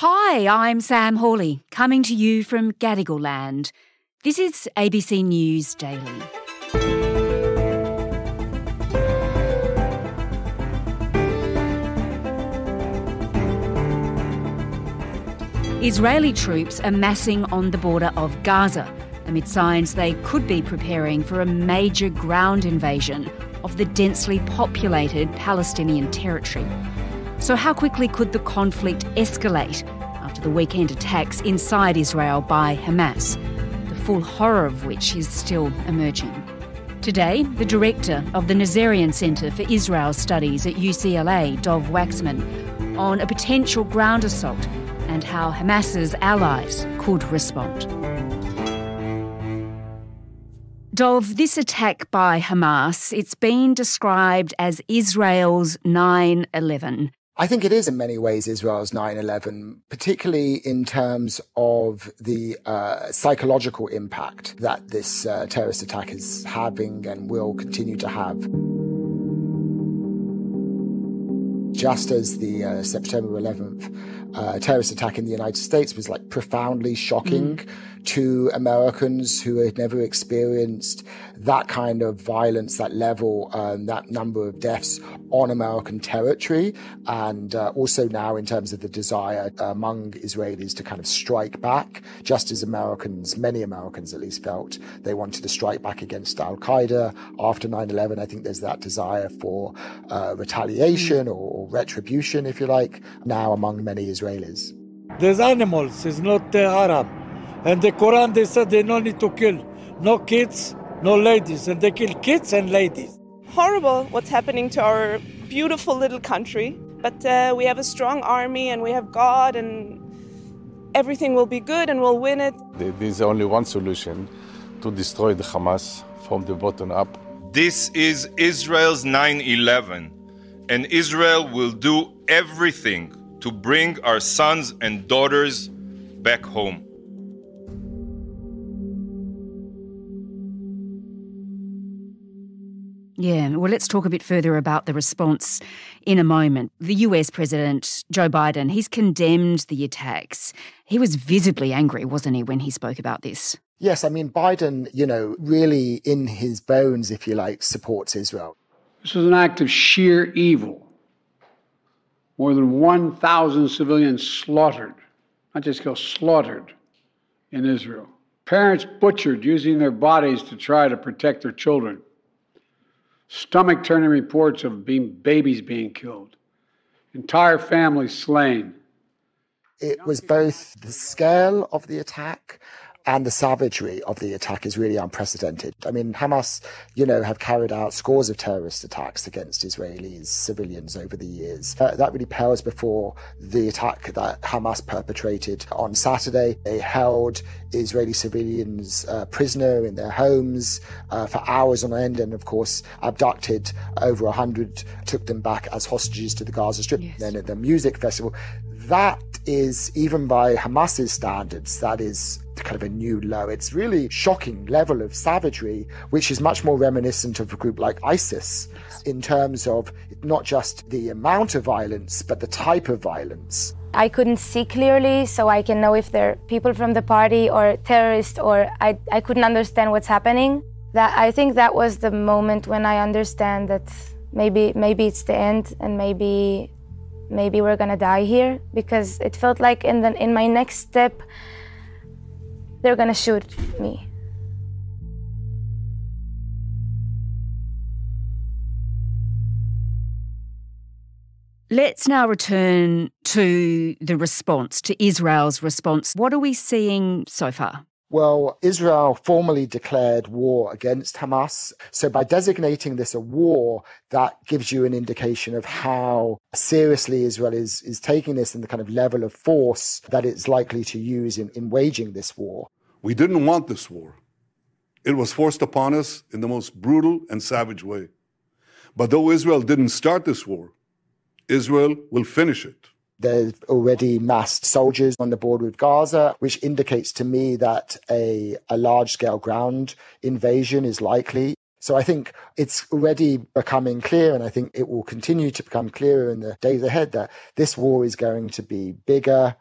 Hi, I'm Sam Hawley, coming to you from Gadigal land. This is ABC News Daily. Israeli troops are massing on the border of Gaza amid signs they could be preparing for a major ground invasion of the densely populated Palestinian territory. So how quickly could the conflict escalate after the weekend attacks inside Israel by Hamas, the full horror of which is still emerging? Today, the director of the Nazarian Center for Israel Studies at UCLA, Dov Waxman, on a potential ground assault and how Hamas's allies could respond. Dov, this attack by Hamas, it's been described as Israel's 9/11. I think it is in many ways Israel's 9/11, particularly in terms of the psychological impact that this terrorist attack is having and will continue to have. Just as the September 11th terrorist attack in the United States was profoundly shocking to Americans who had never experienced that kind of violence, that level, that number of deaths on American territory. And also now in terms of the desire among Israelis to kind of strike back, just as many Americans at least felt they wanted to strike back against Al-Qaeda after 9/11. I think there's that desire for retaliation or retribution, if you like, now among many Israelis. There's animals, it's not Arab. And the Quran, they said they don't need to kill. No kids, no ladies. And they kill kids and ladies. Horrible what's happening to our beautiful little country. But we have a strong army and we have God and everything will be good and we'll win it. There's only one solution: to destroy the Hamas from the bottom up. This is Israel's 9/11. And Israel will do everything to bring our sons and daughters back home. Yeah, well, let's talk a bit further about the response in a moment. The US President, Joe Biden, he's condemned the attacks. He was visibly angry, wasn't he, when he spoke about this? Yes, I mean, Biden, really in his bones, if you like, supports Israel. This was an act of sheer evil. More than 1,000 civilians slaughtered, not just killed, slaughtered in Israel. Parents butchered using their bodies to try to protect their children. Stomach-turning reports of babies being killed. Entire families slain. It was both the scale of the attack and the savagery of the attack is really unprecedented. I mean, Hamas, have carried out scores of terrorist attacks against Israelis, civilians over the years. That really pales before the attack that Hamas perpetrated on Saturday. They held Israeli civilians prisoner in their homes for hours on end and, of course, abducted over 100, took them back as hostages to the Gaza Strip. Yes. Then at the music festival. That is, even by Hamas's standards, that is kind of a new low. It's really shocking level of savagery, which is much more reminiscent of a group like ISIS in terms of not just the amount of violence, but the type of violence. I couldn't see clearly, so I can know if they're people from the party or terrorists, or I couldn't understand what's happening. I think that was the moment when I understand that maybe it's the end and maybe we're gonna die here, because it felt like in my next step they're gonna shoot me. Let's now return to the response, to Israel's response. What are we seeing so far? Well, Israel formally declared war against Hamas. So by designating this a war, that gives you an indication of how seriously Israel is taking this and the kind of level of force that it's likely to use in waging this war. We didn't want this war. It was forced upon us in the most brutal and savage way. But though Israel didn't start this war, Israel will finish it. There's already massed soldiers on the border with Gaza, which indicates to me that a large-scale ground invasion is likely. So I think it's already becoming clear, and I think it will continue to become clearer in the days ahead, that this war is going to be bigger,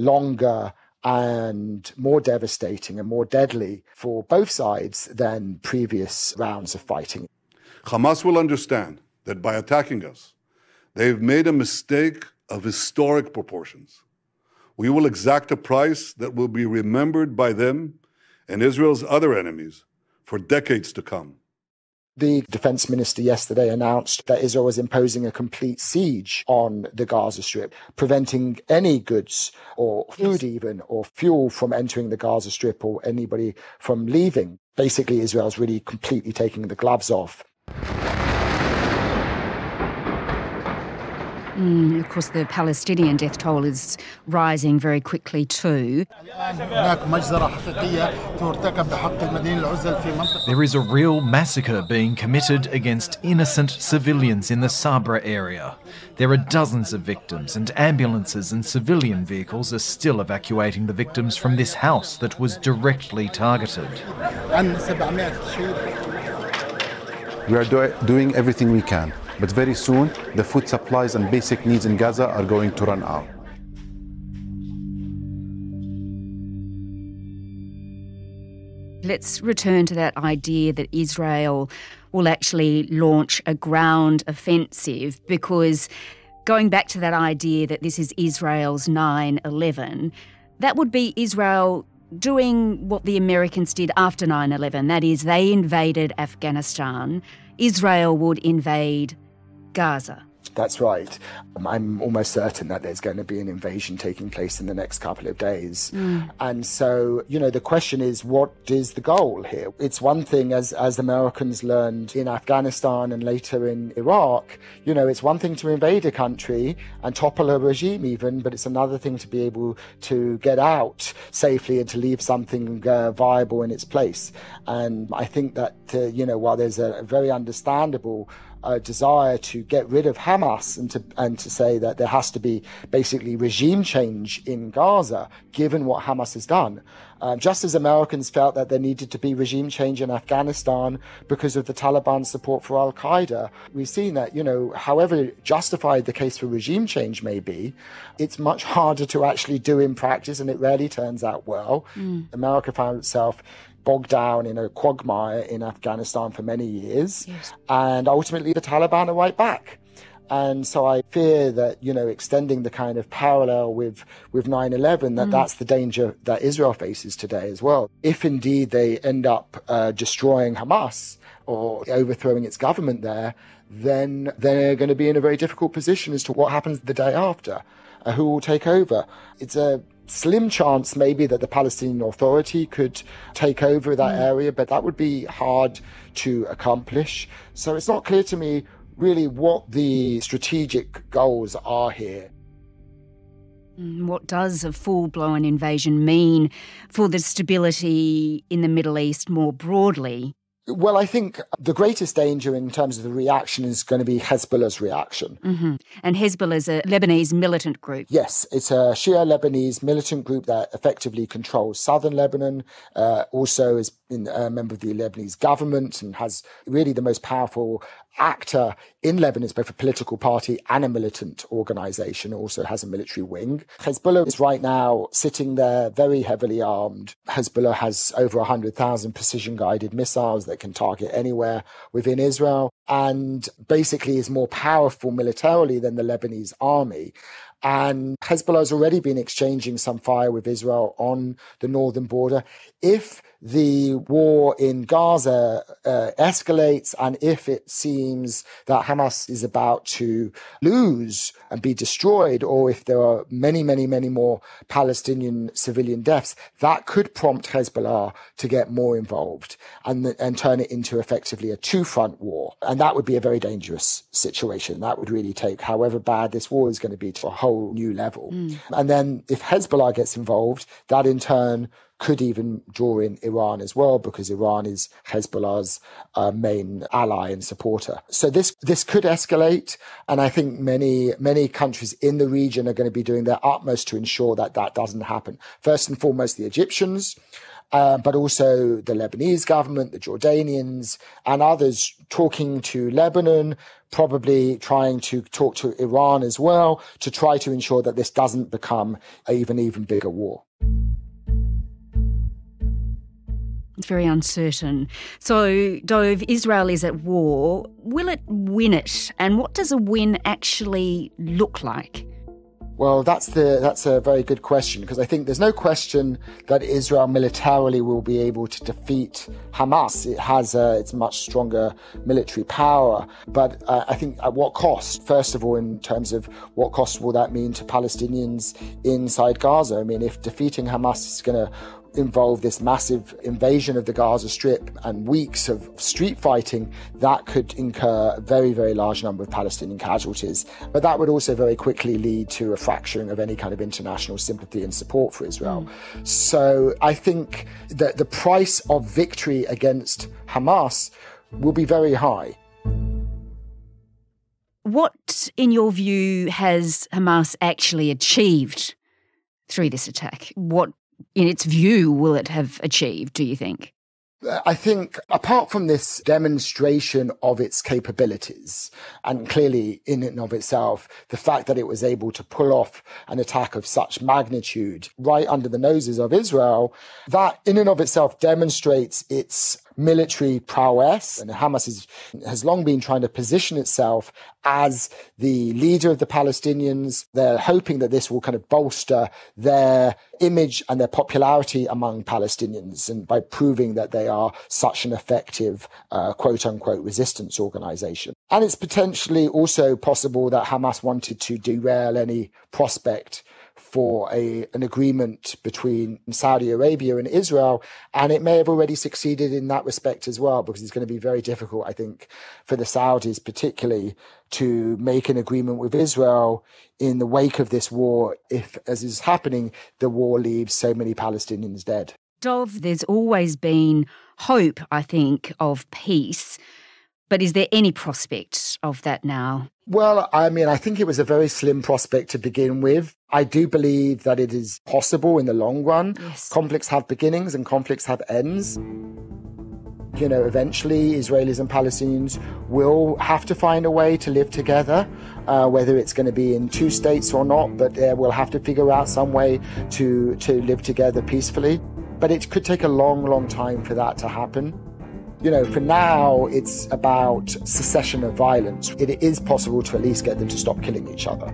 longer and more devastating and more deadly for both sides than previous rounds of fighting. Hamas will understand that by attacking us, they've made a mistake of historic proportions. We will exact a price that will be remembered by them and Israel's other enemies for decades to come. The defense minister yesterday announced that Israel was imposing a complete siege on the Gaza Strip, preventing any goods or food even or fuel from entering the Gaza Strip or anybody from leaving. Basically, Israel's really completely taking the gloves off. Of course, the Palestinian death toll is rising very quickly too. There is a real massacre being committed against innocent civilians in the Sabra area. There are dozens of victims, and ambulances and civilian vehicles are still evacuating the victims from this house that was directly targeted. We are doing everything we can. But very soon, the food supplies and basic needs in Gaza are going to run out. Let's return to that idea that Israel will actually launch a ground offensive, because going back to that idea that this is Israel's 9/11, that would be Israel doing what the Americans did after 9/11. That is, they invaded Afghanistan. Israel would invade Gaza. That's right. I'm almost certain that there's going to be an invasion taking place in the next couple of days. And so, the question is, what is the goal here? It's one thing, as Americans learned in Afghanistan and later in Iraq, it's one thing to invade a country and topple a regime even, but it's another thing to be able to get out safely and to leave something viable in its place. And I think that, while there's a very understandable desire to get rid of Hamas and to say that there has to be basically regime change in Gaza, given what Hamas has done. Just as Americans felt that there needed to be regime change in Afghanistan because of the Taliban's support for Al-Qaeda, we've seen that, however justified the case for regime change may be, it's much harder to actually do in practice, and it rarely turns out well. America found itself bogged down in a quagmire in Afghanistan for many years. Yes. And ultimately the Taliban are right back. And so I fear that, extending the kind of parallel with 9/11, that's the danger that Israel faces today as well. If indeed they end up destroying Hamas or overthrowing its government there, then they're going to be in a very difficult position as to what happens the day after, who will take over. It's a slim chance maybe that the Palestinian Authority could take over that area, but that would be hard to accomplish. So it's not clear to me really what the strategic goals are here. What does a full-blown invasion mean for the stability in the Middle East more broadly? Well, I think the greatest danger in terms of the reaction is going to be Hezbollah's reaction. And Hezbollah is a Lebanese militant group. Yes, it's a Shia Lebanese militant group that effectively controls southern Lebanon, also is a member of the Lebanese government and has really the most powerful actor in Lebanon. It's both a political party and a militant organization, also has a military wing. Hezbollah is right now sitting there very heavily armed. Hezbollah has over 100,000 precision-guided missiles that can target anywhere within Israel and basically is more powerful militarily than the Lebanese army. And Hezbollah has already been exchanging some fire with Israel on the northern border. If the war in Gaza escalates, and if it seems that Hamas is about to lose and be destroyed, or if there are many, many, many more Palestinian civilian deaths, that could prompt Hezbollah to get more involved and turn it into effectively a two-front war. And that would be a very dangerous situation. That would really take, however bad this war is going to be, to a whole new level. And then if Hezbollah gets involved, that in turn could even draw in Iran as well, because Iran is Hezbollah's main ally and supporter. So this could escalate, and I think many countries in the region are going to be doing their utmost to ensure that that doesn't happen. First and foremost, the Egyptians, but also the Lebanese government, the Jordanians, and others talking to Lebanon, probably trying to talk to Iran as well, to try to ensure that this doesn't become an even bigger war. It's very uncertain. So, Dov, Israel is at war. Will it win it? And what does a win actually look like? Well, that's a very good question, because I think there's no question that Israel militarily will be able to defeat Hamas. It has its much stronger military power. But I think at what cost? First of all, in terms of what cost will that mean to Palestinians inside Gaza? I mean, if defeating Hamas is going to involve this massive invasion of the Gaza Strip and weeks of street fighting, that could incur a very, very large number of Palestinian casualties. But that would also very quickly lead to a fracturing of any kind of international sympathy and support for Israel. So I think that the price of victory against Hamas will be very high. What, in your view, has Hamas actually achieved through this attack? What, in its view, will it have achieved, do you think? I think apart from this demonstration of its capabilities, and clearly in and of itself, the fact that it was able to pull off an attack of such magnitude right under the noses of Israel, that in and of itself demonstrates its military prowess. And Hamas has long been trying to position itself as the leader of the Palestinians. They're hoping that this will kind of bolster their image and their popularity among Palestinians, and by proving that they are such an effective, quote unquote, resistance organization. And it's potentially also possible that Hamas wanted to derail any prospect for an agreement between Saudi Arabia and Israel. And it may have already succeeded in that respect as well, because it's going to be very difficult, I think, for the Saudis particularly to make an agreement with Israel in the wake of this war, if, as is happening, the war leaves so many Palestinians dead. Dov, there's always been hope, I think, of peace. But is there any prospect of that now? Well, I mean, I think it was a very slim prospect to begin with. I do believe that it is possible in the long run. Yes. Conflicts have beginnings and conflicts have ends. You know, eventually Israelis and Palestinians will have to find a way to live together, whether it's going to be in two states or not, but we'll have to figure out some way to live together peacefully. But it could take a long, long time for that to happen. You know, for now, it's about cessation of violence. It is possible to at least get them to stop killing each other.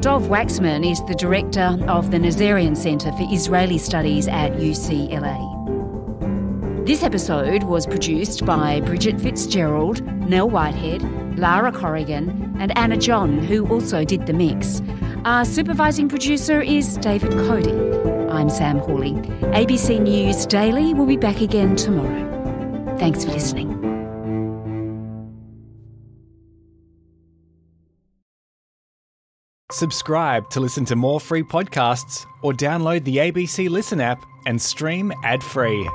Dov Waxman is the director of the Nazarian Center for Israeli Studies at UCLA. This episode was produced by Bridget Fitzgerald, Nell Whitehead, Lara Corrigan and Anna John, who also did the mix. Our supervising producer is David Cody. I'm Sam Hawley. ABC News Daily will be back again tomorrow. Thanks for listening. Subscribe to listen to more free podcasts or download the ABC Listen app and stream ad-free.